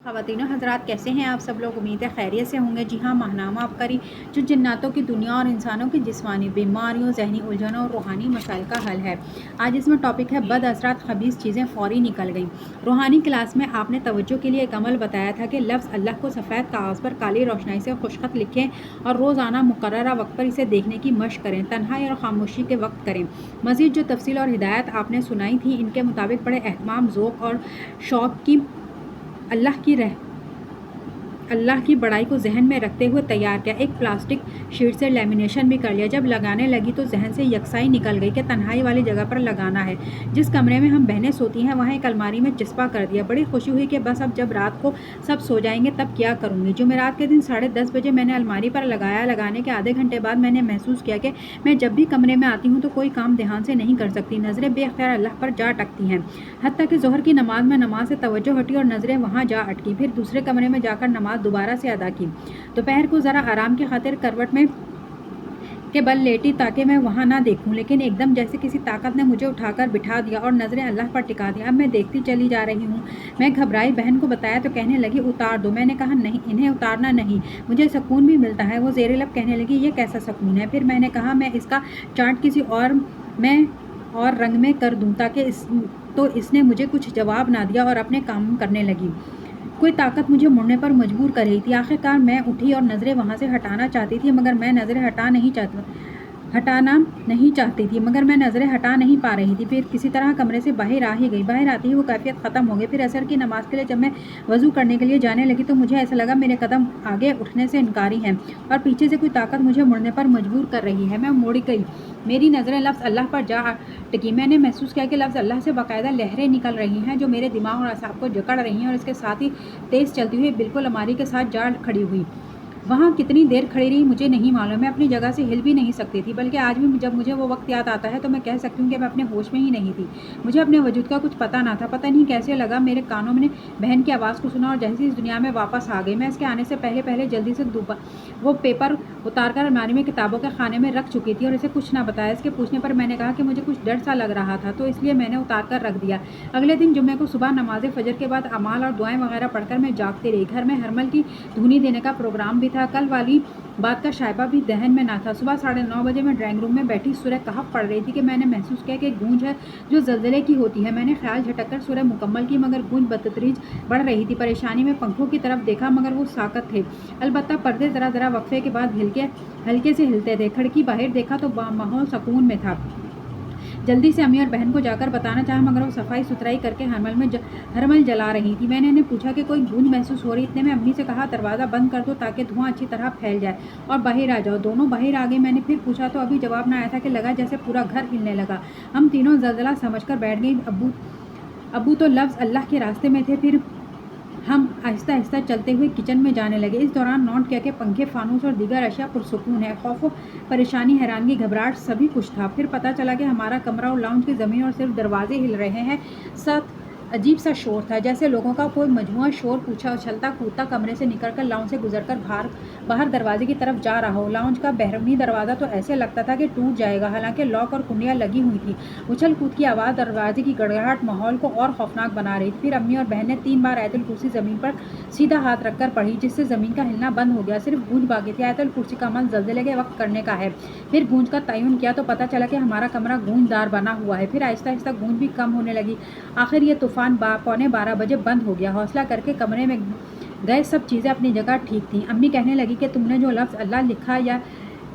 خواتین و حضرات کیسے ہیں آپ سب لوگ؟ امید ہے خیریت سے ہوں گے۔ جی ہاں، ماہنامہ آبکاری جو جناتوں کی دنیا اور انسانوں کی جسمانی بیماریوں، ذہنی الجھنوں اور روحانی مسائل کا حل ہے۔ آج اس میں ٹاپک ہے بد اثرات خبیث چیزیں فوری نکل گئیں۔ روحانی کلاس میں آپ نے توجہ کے لیے ایک عمل بتایا تھا کہ لفظ اللہ کو سفید کاغذ پر کالی روشنائی سے خوشخط لکھیں اور روزانہ مقررہ وقت پر اسے دیکھنے کی مشق کریں، تنہائی اور خاموشی کے وقت کریں۔ مزید جو تفصیل اور ہدایات آپ نے سنائی تھی ان کے مطابق بڑے اہتمام، ذوق اور شوق کی اللہ کی بڑائی کو ذہن میں رکھتے ہوئے تیار کیا۔ ایک پلاسٹک شیٹ سے لیمینیشن بھی کر لیا۔ جب لگانے لگی تو ذہن سے یکسائی نکل گئی کہ تنہائی والی جگہ پر لگانا ہے۔ جس کمرے میں ہم بہنیں سوتی ہیں وہاں ایک الماری میں چسپاں کر دیا۔ بڑی خوشی ہوئی کہ بس اب جب رات کو سب سو جائیں گے تب کیا کروں گی۔ جمعرات کے دن 10:30 بجے میں نے الماری پر لگایا۔ لگانے کے آدھے گھنٹے بعد میں نے محسوس کیا کہ میں جب بھی کمرے میں آتی ہوں تو کوئی کام دھیان سے نہیں کر سکتی۔ نظریں بے اختیار اللہ پر جا اٹکتی ہیں، حتیٰ کہ ظہر کی نماز میں نماز سے توجہ ہٹی اور نظریں وہاں جا اٹکی۔ پھر دوسرے کمرے میں جا کر نماز دوبارہ سے ادا کی۔ دوپہر کو ذرا آرام کی خاطر کروٹ میں کے بل لیٹی تاکہ میں وہاں نہ دیکھوں، لیکن ایک دم جیسے کسی طاقت نے مجھے اٹھا کر بٹھا دیا اور نظریں اللہ پر ٹکا دی۔ اب میں دیکھتی چلی جا رہی ہوں۔ میں گھبرائی، بہن کو بتایا تو کہنے لگی اتار دو۔ میں نے کہا نہیں، انہیں اتارنا نہیں، مجھے سکون بھی ملتا ہے۔ وہ زیر لب کہنے لگی یہ کیسا سکون ہے؟ پھر میں نے کہا میں اس کا چارٹ کسی اور رنگ میں کر دوں تاکہ تو اس نے مجھے کچھ جواب نہ دیا اور اپنے کام کرنے لگی۔ کوئی طاقت مجھے مڑنے پر مجبور کر رہی تھی۔ آخر کار میں اٹھی اور نظریں وہاں سے ہٹانا چاہتی تھی مگر میں نظریں ہٹا نہیں پا رہی تھی۔ پھر کسی طرح کمرے سے باہر آ ہی گئی۔ باہر آتی ہی وہ کیفیت ختم ہو گئی۔ پھر عصر کی نماز کے لیے جب میں وضو کرنے کے لیے جانے لگی تو مجھے ایسا لگا میرے قدم آگے اٹھنے سے انکاری ہیں اور پیچھے سے کوئی طاقت مجھے مڑنے پر مجبور کر رہی ہے۔ میں مڑ گئی، میری نظریں لفظ اللہ پر جا ٹکی۔ میں نے محسوس کیا کہ لفظ اللہ سے باقاعدہ لہریں نکل رہی ہیں جو میرے دماغ اور اعصاب کو جکڑ رہی ہیں اور اس کے ساتھ ہی تیز چلتی ہوئی بالکل الماری کے ساتھ جا کھڑی ہوئی۔ وہاں کتنی دیر کھڑی رہی مجھے نہیں معلوم۔ میں اپنی جگہ سے ہل بھی نہیں سکتی تھی، بلکہ آج بھی جب مجھے وہ وقت یاد آتا ہے تو میں کہہ سکتی ہوں کہ میں اپنے ہوش میں ہی نہیں تھی۔ مجھے اپنے وجود کا کچھ پتہ نہ تھا۔ پتہ نہیں کیسے لگا میرے کانوں میں نے بہن کی آواز کو سنا اور جیسے اس دنیا میں واپس آ گئی۔ میں اس کے آنے سے پہلے جلدی سے وہ پیپر اتار کر الماری میں کتابوں کے خانے میں رکھ چکی تھی اور اسے کچھ نہ بتایا۔ اس کے پوچھنے پر میں نے کہا کہ مجھے کچھ ڈر سا لگ رہا تھا تو اس لیے میں نے اتار کر رکھ دیا۔ اگلے دن جمعے کو صبح نماز فجر کے بعد اعمال اور دعائیں وغیرہ پڑھ کر میں جاگتی رہی۔ گھر میں ہرمل کی دھونی دینے کا پروگرام بھی تھا۔ کل والی بات کا شائبہ بھی ذہن میں نہ تھا۔ صبح 9:30 بجے میں ڈرائنگ روم میں بیٹھی سورہ کہف پڑھ رہی تھی کہ میں نے محسوس کیا کہ گونج ہے جو زلزلے کی ہوتی ہے۔ میں نے خیال جھٹک کر سورہ مکمل کی مگر گونج بتدریج بڑھ رہی تھی۔ پریشانی میں پنکھوں کی طرف دیکھا مگر وہ ساکت تھے، البتہ پردے ذرا وقفے کے بعد ہلکے سے ہلتے تھے۔ کھڑکی باہر دیکھا تو ماحول سکون میں تھا۔ جلدی سے امی اور بہن کو جا کر بتانا چاہا مگر وہ صفائی ستھرائی کر کے ہرمل جلا رہی تھی۔ میں نے انہیں پوچھا کہ کوئی گونج محسوس ہو رہی؟ اتنے میں امی سے کہا دروازہ بند کر دو تاکہ دھواں اچھی طرح پھیل جائے اور باہر آ جاؤ۔ دونوں باہر آ گئے۔ میں نے پھر پوچھا تو ابھی جواب نہ آیا تھا کہ لگا جیسے پورا گھر ہلنے لگا۔ ہم تینوں زلزلہ سمجھ کر بیٹھ گئی۔ ابو تو لفظ اللہ کے راستے میں تھے۔ پھر ہم آہستہ آہستہ چلتے ہوئے کچن میں جانے لگے۔ اس دوران نوٹ کیا کہ پنکھے، فانوس اور دیگر اشیاء پرسکون ہیں۔ خوف و پریشانی، حیرانگی، گھبراہٹ سبھی کچھ تھا۔ پھر پتہ چلا کہ ہمارا کمرہ اور لاؤنج کی زمین اور صرف دروازے ہل رہے ہیں۔ ساتھ عجیب سا شور تھا جیسے لوگوں کا کوئی مجموعہ شور پوچھا اچھلتا کودتا کمرے سے نکل کر لاؤنج سے گزر کر باہر دروازے کی طرف جا رہا ہو۔ لاؤنج کا بیرونی دروازہ تو ایسے لگتا تھا کہ ٹوٹ جائے گا، حالانکہ لاک اور کنڈیاں لگی ہوئی تھیں۔ اچھل کود کی آواز، دروازے کی گڑگڑاہٹ ماحول کو اور خوفناک بنا رہی تھی۔ پھر امی اور بہن نے 3 بار آیت الکرسی زمین پر سیدھا ہاتھ رکھ کر پڑھی جس سے زمین کا ہلنا بند ہو گیا، صرف گونج باقی تھی۔ آیت الکرسی کا عمل زلزلے کے وقت کرنے کا ہے۔ پھر گونج کا تعین کیا تو پتہ چلا کہ ہمارا کمرہ گونج دار بنا ہوا ہے۔ پھر آہستہ آہستہ گونج بھی کم ہونے لگی۔ آخر یہ طوفان 12:15 بجے بند ہو گیا۔ حوصلہ کر کے کمرے میں گئے، سب چیزیں اپنی جگہ ٹھیک تھیں۔ امی کہنے لگی کہ تم نے جو لفظ اللہ لکھا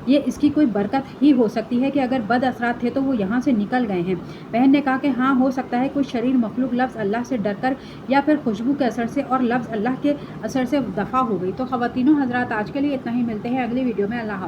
یہ اس کی کوئی برکت ہی ہو سکتی ہے کہ اگر بد اثرات تھے تو وہ یہاں سے نکل گئے ہیں۔ بہن نے کہا کہ ہاں ہو سکتا ہے کوئی شریر مخلوق لفظ اللہ سے ڈر کر یا پھر خوشبو کے اثر سے اور لفظ اللہ کے اثر سے دفع ہو گئی۔ تو خواتین و حضرات آج کے لیے اتنا ہی، ملتے ہیں اگلی ویڈیو میں۔ اللہ حافظ۔